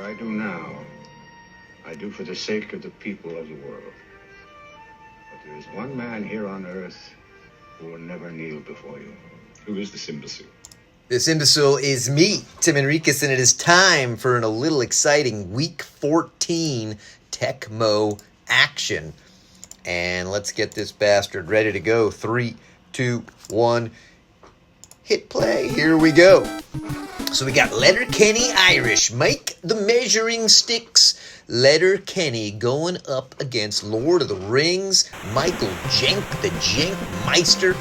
I do now, I do for the sake of the people of the world. But there is one man here on earth who will never kneel before you. Who is this imbecile? This imbecile is me, Tim Enriquez, and it is time for a little exciting Week 14 TECMO action. And let's get this bastard ready to go. 3, 2, 1, hit play. Here we go. So we got Letterkenny Irish, Mike the Measuring Sticks. Letterkenny going up against Lord of the Rings. Michael Jenk, the Jenkmeister,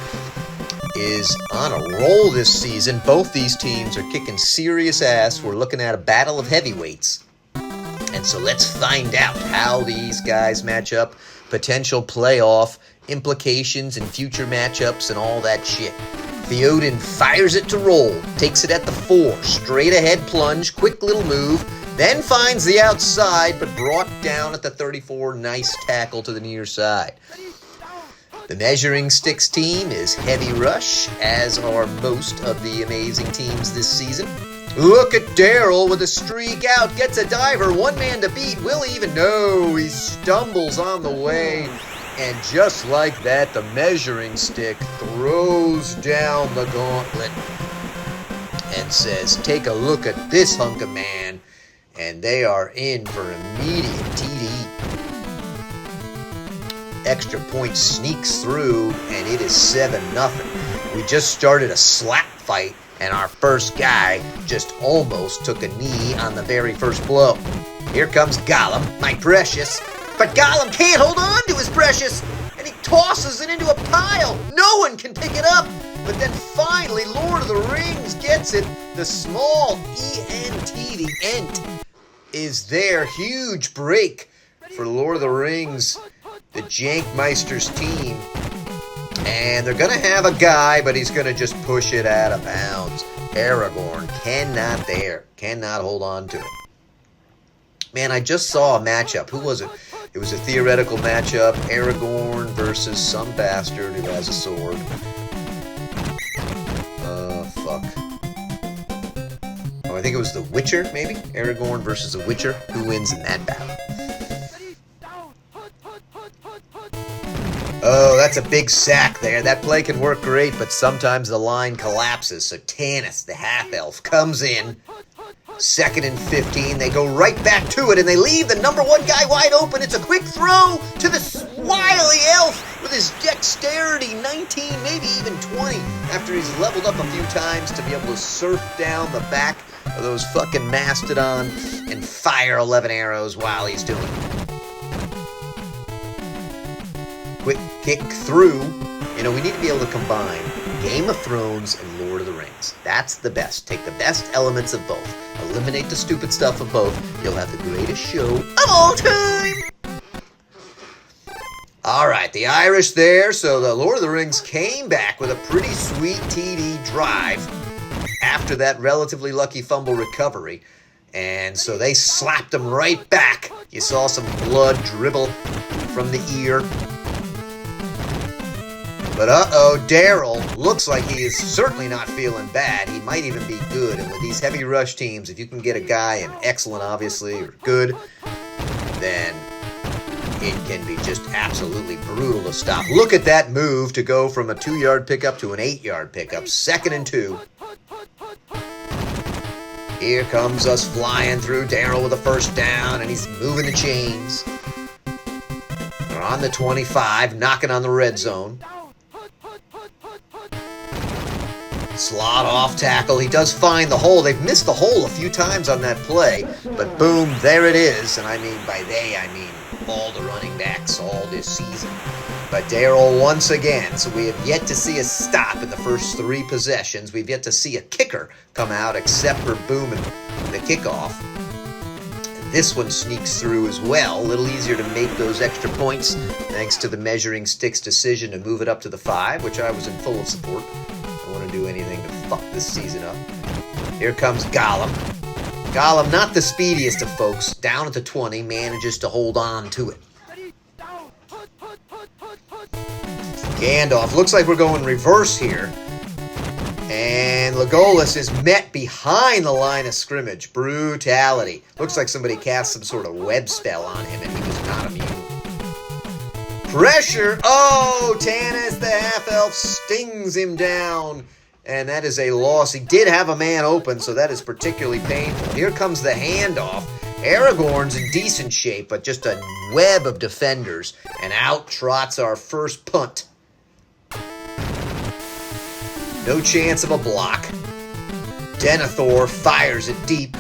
is on a roll this season. Both these teams are kicking serious ass. We're looking at a battle of heavyweights. And so let's find out how these guys match up, potential playoff implications and future matchups and all that shit. Theoden fires it to roll, takes it at the 4, straight ahead plunge, quick little move, then finds the outside, but brought down at the 34, nice tackle to the near side. The Measuring Sticks team is heavy rush, as are most of the amazing teams this season. Look at Daryl with a streak out, gets a diver, one man to beat, will he even? No, he stumbles on the way, and just like that, the Measuring Stick throws down the gauntlet and says, take a look at this hunk of man, and they are in for immediate TD. Extra point sneaks through, and it is 7-0. We just started a slap fight, and our first guy just almost took a knee on the very first blow. Here comes Gollum, my precious. But Gollum can't hold on to his precious, and he tosses it into a pile. No one can pick it up. But then finally, Lord of the Rings gets it. The small ENT, the Ent, is there. Huge break for Lord of the Rings, the Jenkmeister's team. And they're going to have a guy, but he's going to just push it out of bounds. Aragorn cannot hold on to it. Man, I just saw a matchup. Who was it? It was a theoretical matchup. Aragorn versus some bastard who has a sword. Fuck. Oh, I think it was the Witcher, maybe? Aragorn versus the Witcher. Who wins in that battle? Oh, that's a big sack there. That play can work great, but sometimes the line collapses. So Tanis, the half-elf, comes in. 2nd and 15. They go right back to it, and they leave the number 1 guy wide open. It's a quick throw to the wily elf with his dexterity, 19, maybe even 20, after he's leveled up a few times to be able to surf down the back of those fucking mastodon and fire 11 arrows while he's doing it. Quick kick through. You know, we need to be able to combine Game of Thrones and Lord of the Rings. That's the best. Take the best elements of both. Eliminate the stupid stuff of both. You'll have the greatest show of all time. All right, the Irish there. So the Lord of the Rings came back with a pretty sweet TD drive after that relatively lucky fumble recovery. And so they slapped him right back. You saw some blood dribble from the ear. But Daryl looks like he is certainly not feeling bad. He might even be good. And with these heavy rush teams, if you can get a guy in excellent, obviously, or good, then it can be just absolutely brutal to stop. Look at that move to go from a 2-yard pickup to an 8-yard pickup. 2nd and 2. Here comes us flying through. Daryl with a first down, and he's moving the chains. We're on the 25, knocking on the red zone. Slot off tackle. He does find the hole. They've missed the hole a few times on that play, but boom, there it is. And I mean, by they, I mean all the running backs all this season. But Daryl once again. So we have yet to see a stop in the first 3 possessions. We've yet to see a kicker come out except for booming the kickoff. And this one sneaks through as well. A little easier to make those extra points thanks to the Measuring Sticks decision to move it up to the 5, which I was in full support. Want to do anything to fuck this season up. Here comes Gollum. Gollum, not the speediest of folks, down at the 20, manages to hold on to it. Gandalf, looks like we're going reverse here. And Legolas is met behind the line of scrimmage. Brutality. Looks like somebody cast some sort of web spell on him and he was not immune. Pressure. Oh, Tanis, the half-elf, stings him down. And that is a loss. He did have a man open, so that is particularly painful. Here comes the handoff. Aragorn's in decent shape, but just a web of defenders. And out trots our first punt. No chance of a block. Denethor fires it deep.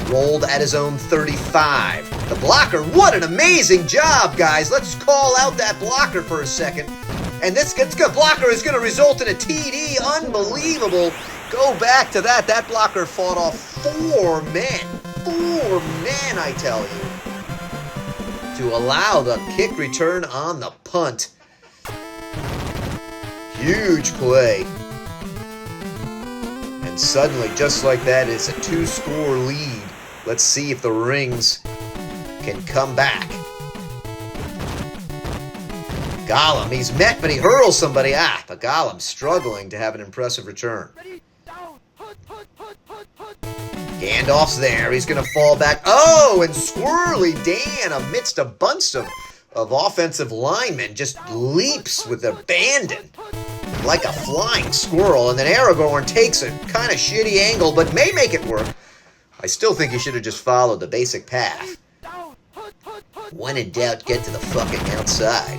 Rolled at his own 35. The blocker, what an amazing job, guys. Let's call out that blocker for a second. And this blocker is going to result in a TD. Unbelievable. Go back to that. That blocker fought off 4 men. 4 men, I tell you. To allow the kick return on the punt. Huge play. And suddenly, just like that, it's a 2-score lead. Let's see if the Rings can come back. Gollum, he's met, but he hurls somebody. But Gollum's struggling to have an impressive return. Gandalf's there. He's going to fall back. Oh, and Squirrely Dan, amidst a bunch of offensive linemen, just leaps with abandon like a flying squirrel. And then Aragorn takes a kind of shitty angle, but may make it work. I still think he should have just followed the basic path. When in doubt, get to the fucking outside.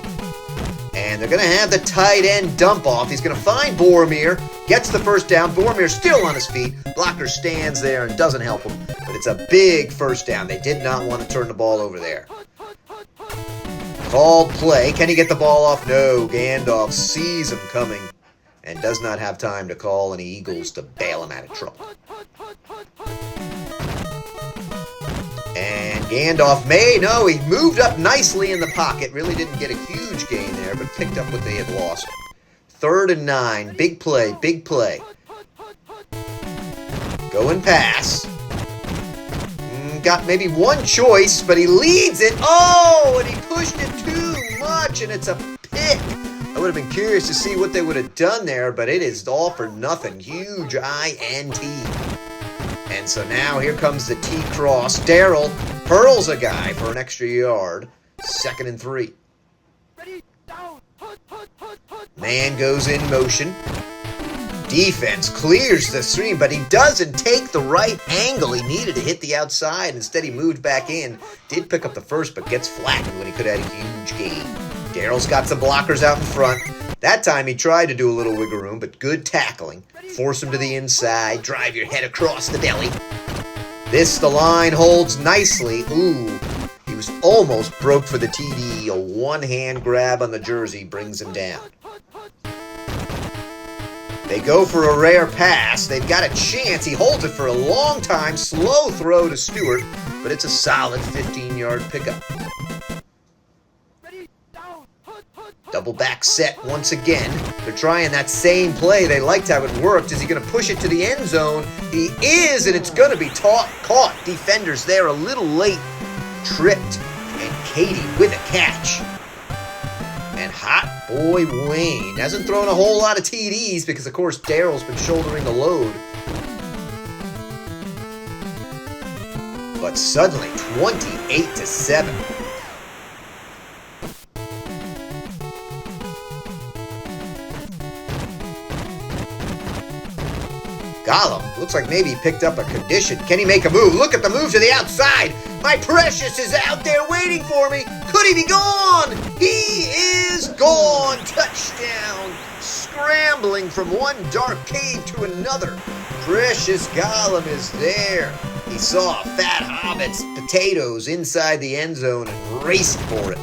And they're going to have the tight end dump off. He's going to find Boromir. Gets the first down. Boromir's still on his feet. Blocker stands there and doesn't help him. But it's a big first down. They did not want to turn the ball over there. Called play. Can he get the ball off? No. Gandalf sees him coming and does not have time to call any Eagles to bail him out of trouble. And Gandalf he moved up nicely in the pocket. Really didn't get a huge gain there, but picked up what they had lost. 3rd and 9. Big play, big play. Go and pass. Got maybe one choice, but he leads it. Oh, and he pushed it too much, and it's a pick. I would have been curious to see what they would have done there, but it is all for nothing. Huge INT. And so now here comes the T-cross. Daryl hurls a guy for an extra yard. 2nd and 3. Man goes in motion. Defense clears the stream, but he doesn't take the right angle he needed to hit the outside. Instead, he moved back in. Did pick up the first, but gets flattened when he could have had a huge gain. Daryl's got some blockers out in front. That time he tried to do a little wiggle room, but good tackling. Force him to the inside. Drive your head across the belly. The line holds nicely. Ooh, he was almost broke for the TD. A one-hand grab on the jersey brings him down. They go for a rare pass. They've got a chance. He holds it for a long time. Slow throw to Stewart, but it's a solid 15-yard pickup. Double back set once again. They're trying that same play. They liked how it worked. Is he going to push it to the end zone? He is, and it's going to be caught. Defenders there a little late. Tripped. And Katie with a catch. And hot boy Wayne hasn't thrown a whole lot of TDs because, of course, Daryl's been shouldering the load. But suddenly, 28-7. Gollum looks like maybe he picked up a condition. Can he make a move? Look at the move to the outside. My precious is out there waiting for me. Could he be gone? He is gone. Touchdown. Scrambling from one dark cave to another. Precious Gollum is there. He saw Fat Hobbit's potatoes inside the end zone and raced for it.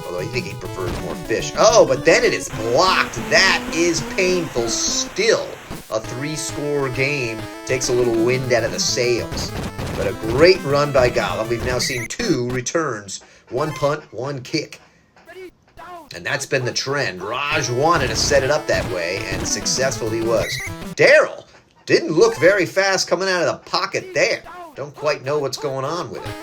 Although I think he preferred more fish. Oh, but then it is blocked. That is painful still. A 3-score game takes a little wind out of the sails. But a great run by Gollum. We've now seen 2 returns. 1 punt, 1 kick. And that's been the trend. Raj wanted to set it up that way, and successful he was. Daryl didn't look very fast coming out of the pocket there. Don't quite know what's going on with it.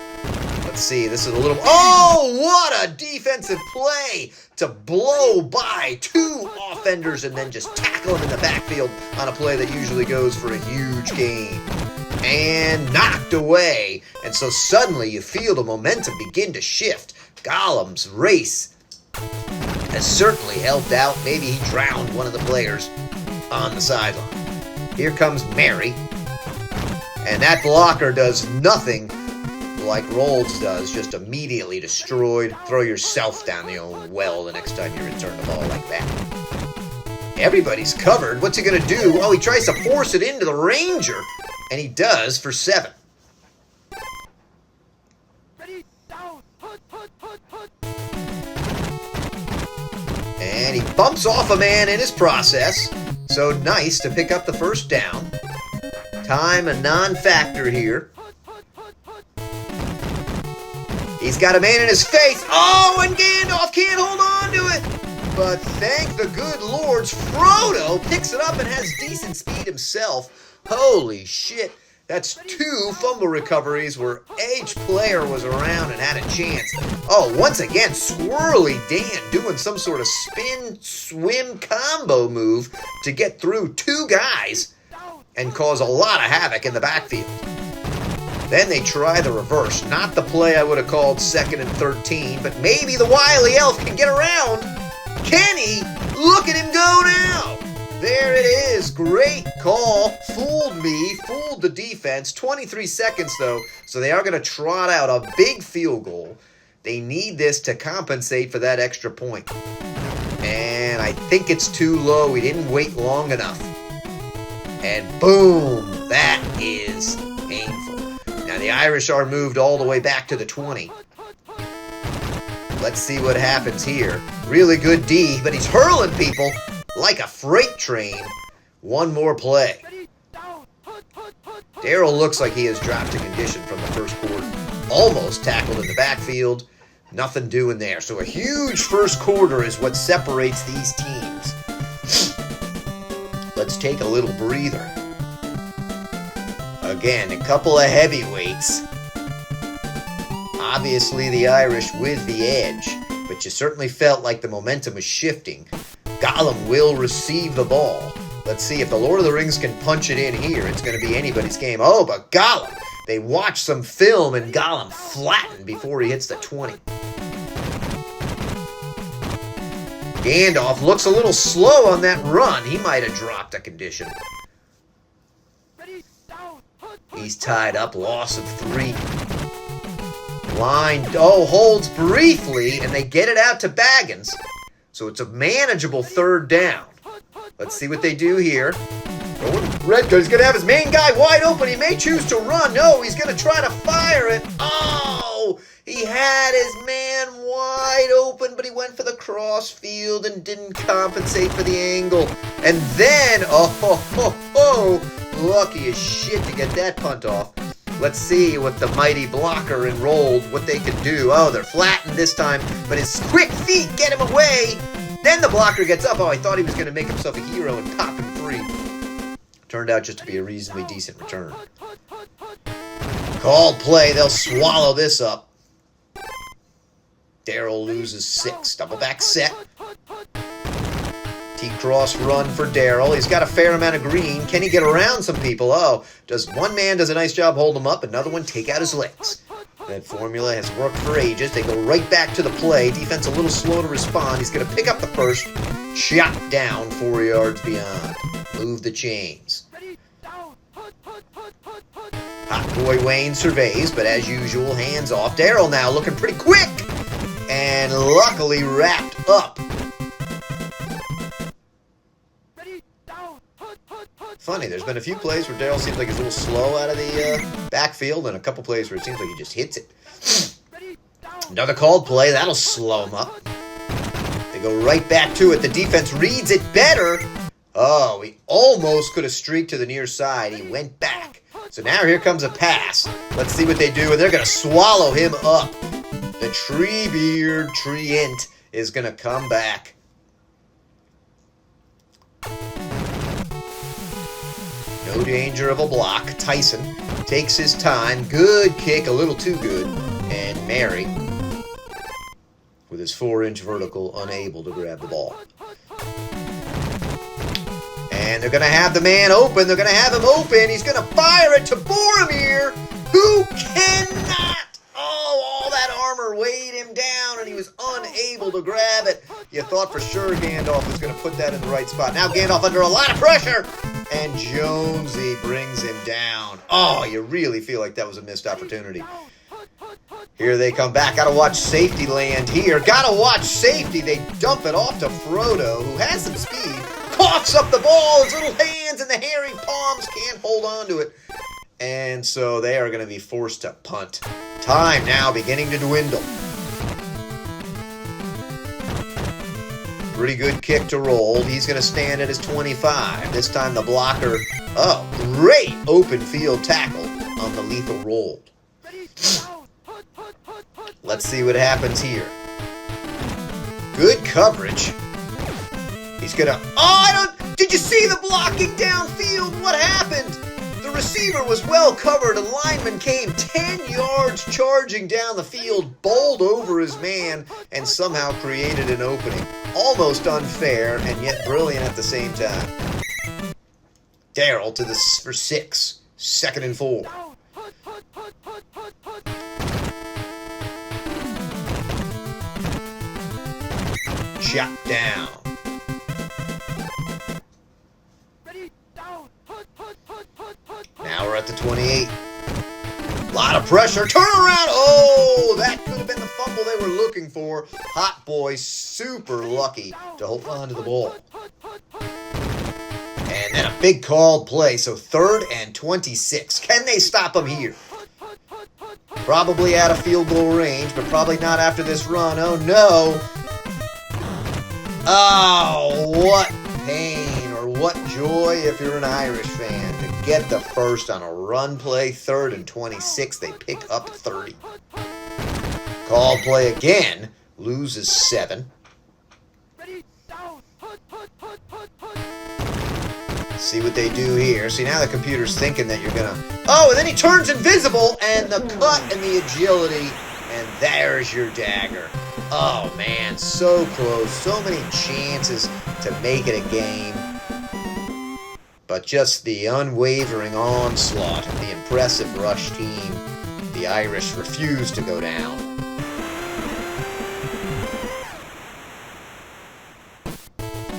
Let's see, this is a little... Oh, what a defensive play to blow by two offenders and then just tackle them in the backfield on a play that usually goes for a huge gain. And knocked away. And so suddenly you feel the momentum begin to shift. Gollum's race has certainly helped out. Maybe he drowned one of the players on the sideline. Here comes Mary. And that blocker does nothing like Rolls does, just immediately destroyed. Throw yourself down the own well the next time you return the ball like that. Everybody's covered. What's he going to do? Oh, he tries to force it into the Ranger, and he does for 7. And he bumps off a man in his process. So nice to pick up the first down. Time a non-factor here. He's got a man in his face. Oh, and Gandalf can't hold on to it. But thank the good lords, Frodo picks it up and has decent speed himself. Holy shit. That's 2 fumble recoveries where each player was around and had a chance. Oh, once again, Swirly Dan doing some sort of spin-swim combo move to get through 2 guys and cause a lot of havoc in the backfield. Then they try the reverse. Not the play I would have called 2nd and 13, but maybe the wily elf can get around. Kenny, look at him go now. There it is. Great call. Fooled me. Fooled the defense. 23 seconds, though, so they are going to trot out a big field goal. They need this to compensate for that extra point. And I think it's too low. We didn't wait long enough. And boom, that is painful. Now the Irish are moved all the way back to the 20. Let's see what happens here. Really good D, but he's hurling people like a freight train. One more play. Darryl looks like he has dropped to condition from the first quarter. Almost tackled in the backfield. Nothing doing there. So a huge first quarter is what separates these teams. Let's take a little breather. Again, a couple of heavyweights. Obviously the Irish with the edge, but you certainly felt like the momentum was shifting. Gollum will receive the ball. Let's see if the Lord of the Rings can punch it in here. It's going to be anybody's game. Oh, but Gollum. They watch some film and Gollum flattened before he hits the 20. Gandalf looks a little slow on that run. He might have dropped a condition. He's tied up, loss of 3. Line, holds briefly, and they get it out to Baggins. So it's a manageable 3rd down. Let's see what they do here. Redcoat's going to have his main guy wide open. He may choose to run. No, he's going to try to fire it. Oh, he had his man wide open, but he went for the cross field and didn't compensate for the angle. And then, lucky as shit to get that punt off. Let's see what the mighty blocker enrolled, what they can do. Oh, they're flattened this time, but his quick feet get him away. Then the blocker gets up. Oh, I thought he was going to make himself a hero and pop him free. Turned out just to be a reasonably decent return. Called play. They'll swallow this up. Darryl loses 6. Double back set. T-cross run for Darryl. He's got a fair amount of green. Can he get around some people? Oh, one man does a nice job hold him up. Another one take out his legs. That formula has worked for ages. They go right back to the play. Defense a little slow to respond. He's going to pick up the first. Shot down 4 yards beyond. Move the chains. Hot boy Wayne surveys, but as usual, hands off. Darryl now looking pretty quick. And luckily wrapped up. Funny, there's been a few plays where Darryl seems like he's a little slow out of the backfield, and a couple plays where it seems like he just hits it. Another called play, that'll slow him up. They go right back to it. The defense reads it better. Oh, he almost could have streaked to the near side. He went back. So now here comes a pass. Let's see what they do, and they're going to swallow him up. The Treebeard Treant is going to come back. No danger of a block. Tyson takes his time. Good kick, a little too good. And Mary, with his 4-inch vertical, unable to grab the ball. And they're going to have the man open. They're going to have him open. He's going to fire it to Boromir, who cannot. Oh, all that armor weighed him down, and he was unable to grab it. You thought for sure Gandalf was going to put that in the right spot. Now Gandalf under a lot of pressure, and Jonesy brings him down. Oh, you really feel like that was a missed opportunity. Here they come back. Gotta watch safety land here. Gotta watch safety. They dump it off to Frodo, who has some speed. Coughs up the ball. His little hands and the hairy palms can't hold on to it. And so they are going to be forced to punt. Time now beginning to dwindle. Pretty good kick to roll. He's going to stand at his 25. This time the blocker. Oh, great open field tackle on the lethal roll. Let's see what happens here. Good coverage. He's going to... Oh, did you see the blocking downfield? What happened? The receiver was well covered. A lineman came 10 yards charging down the field, bowled over his man, and somehow created an opening. Almost unfair, and yet brilliant at the same time. Darrell to this for 6. 2nd and 4. Shot down. Now we're at the 28. Lot of pressure. Turn around. Oh, that could have been the fumble they were looking for. Hot Boy super lucky to hold on to the ball. And then a big called play. So 3rd and 26. Can they stop him here? Probably out of field goal range, but probably not after this run. Oh, no. Oh, what pain or what joy if you're an Irish fan to get the first on a run play. 3rd and 26. They pick up 30. Called play again. Loses 7. See what they do here. See, now the computer's thinking that you're going to... Oh, and then he turns invisible, and the cut and the agility, and there's your dagger. Oh, man, so close. So many chances to make it a game. But just the unwavering onslaught of the impressive rush team. The Irish refuse to go down.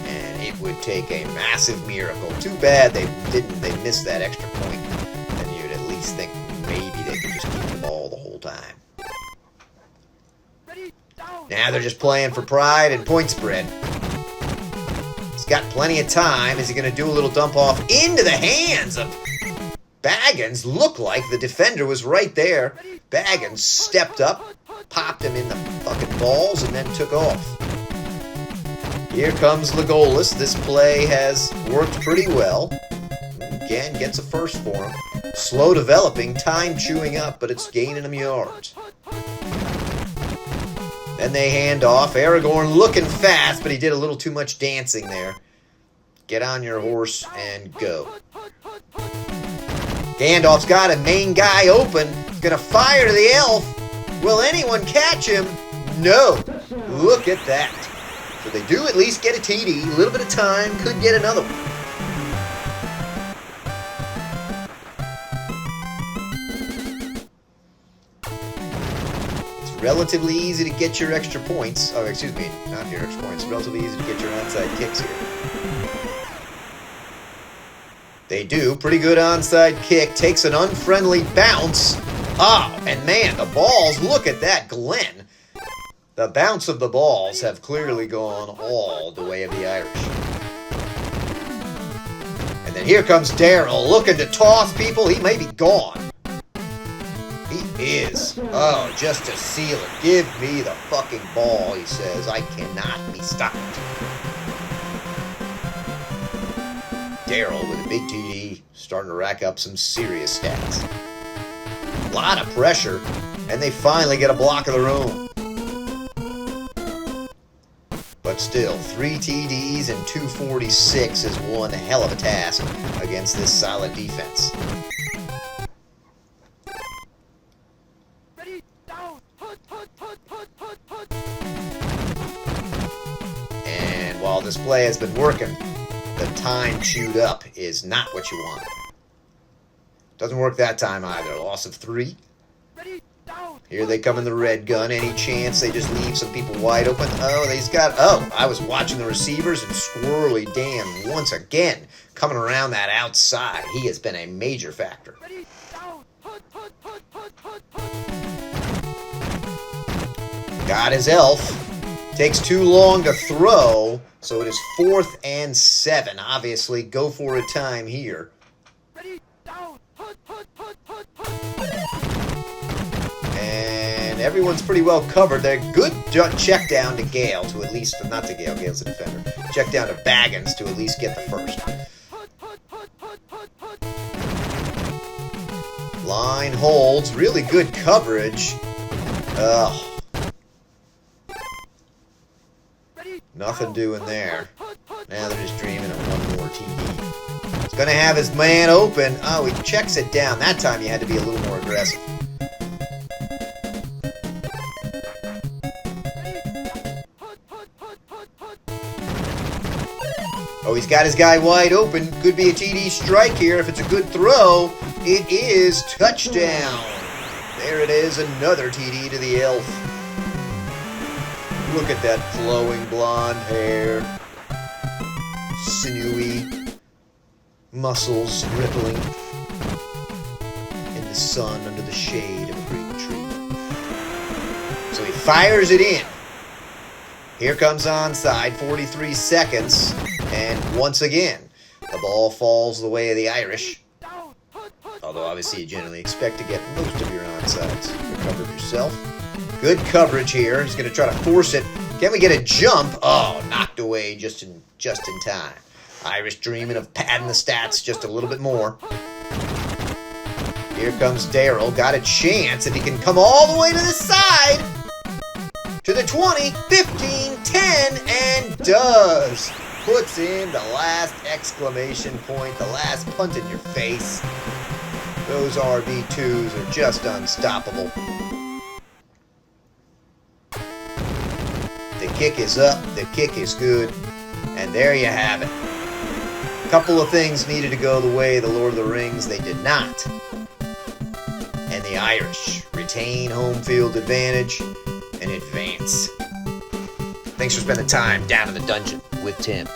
And it would take a massive miracle. Too bad they missed that extra point. And you'd at least think maybe they could just keep the ball the whole time. Now they're just playing for pride and point spread. He's got plenty of time. Is he going to do a little dump off into the hands of Baggins? Looked like the defender was right there. Baggins stepped up, popped him in the fucking balls, and then took off. Here comes Legolas. This play has worked pretty well. Again, gets a first for him. Slow developing, time chewing up, but it's gaining him yards. Then they hand off. Aragorn looking fast, but he did a little too much dancing there. Get on your horse and go. Gandalf's got a main guy open. He's going to fire to the elf. Will anyone catch him? No. Look at that. So they do at least get a TD. A little bit of time. Could get another one. Relatively easy to get your extra points. Oh, excuse me, not your extra points. Relatively easy to get your onside kicks here. They do. Pretty good onside kick. Takes an unfriendly bounce. Oh, and man, the balls, look at that, Glenn. The bounce of the balls have clearly gone all the way of the Irish. And then here comes Darrell looking to toss people. He may be gone. He is. Oh, just to seal it. Give me the fucking ball, he says. I cannot be stopped. Darrell with a big TD, starting to rack up some serious stats. A lot of pressure, and they finally get a block of their own. But still, 3 TDs and 246 is one hell of a task against this solid defense. this play has been working. The time chewed up is not what you want. Doesn't work that time either. Loss of 3. Here they come in the red gun. Any chance they just leave some people wide open? Oh, he's got... Oh, I was watching the receivers, and Squirrely Dan once again coming around that outside. He has been a major factor. Got his elf. Takes too long to throw, so it is 4th and 7. Obviously, go for a time here. And everyone's pretty well covered. They're good check down to Gale to at least, not to Gale, Gale's the defender. Check down to Baggins to at least get the first. Line holds, really good coverage. Ugh. Nothing doing there. Now they're just dreaming of one more TD. He's going to have his man open. Oh, he checks it down. That time he had to be a little more aggressive. Oh, he's got his guy wide open. Could be a TD strike here if it's a good throw. It is touchdown. There it is, another TD to the elf. Look at that flowing blonde hair. Sinewy muscles rippling in the sun under the shade of a great tree. So he fires it in. Here comes onside, 43 seconds. And once again, the ball falls the way of the Irish. Although obviously you generally expect to get most of your onsides. Recover yourself. Good coverage here. He's going to try to force it. Can we get a jump? Oh, knocked away just in time. Irish dreaming of padding the stats just a little bit more. Here comes Darryl. Got a chance if he can come all the way to the side. To the 20, 15, 10, and does. Puts in the last exclamation point, the last punt in your face. Those RB2s are just unstoppable. The kick is up, the kick is good, and there you have it. A couple of things needed to go the way of the Lord of the Rings, they did not. And the Irish retain home field advantage and advance. Thanks for spending time down in the dungeon with Tim.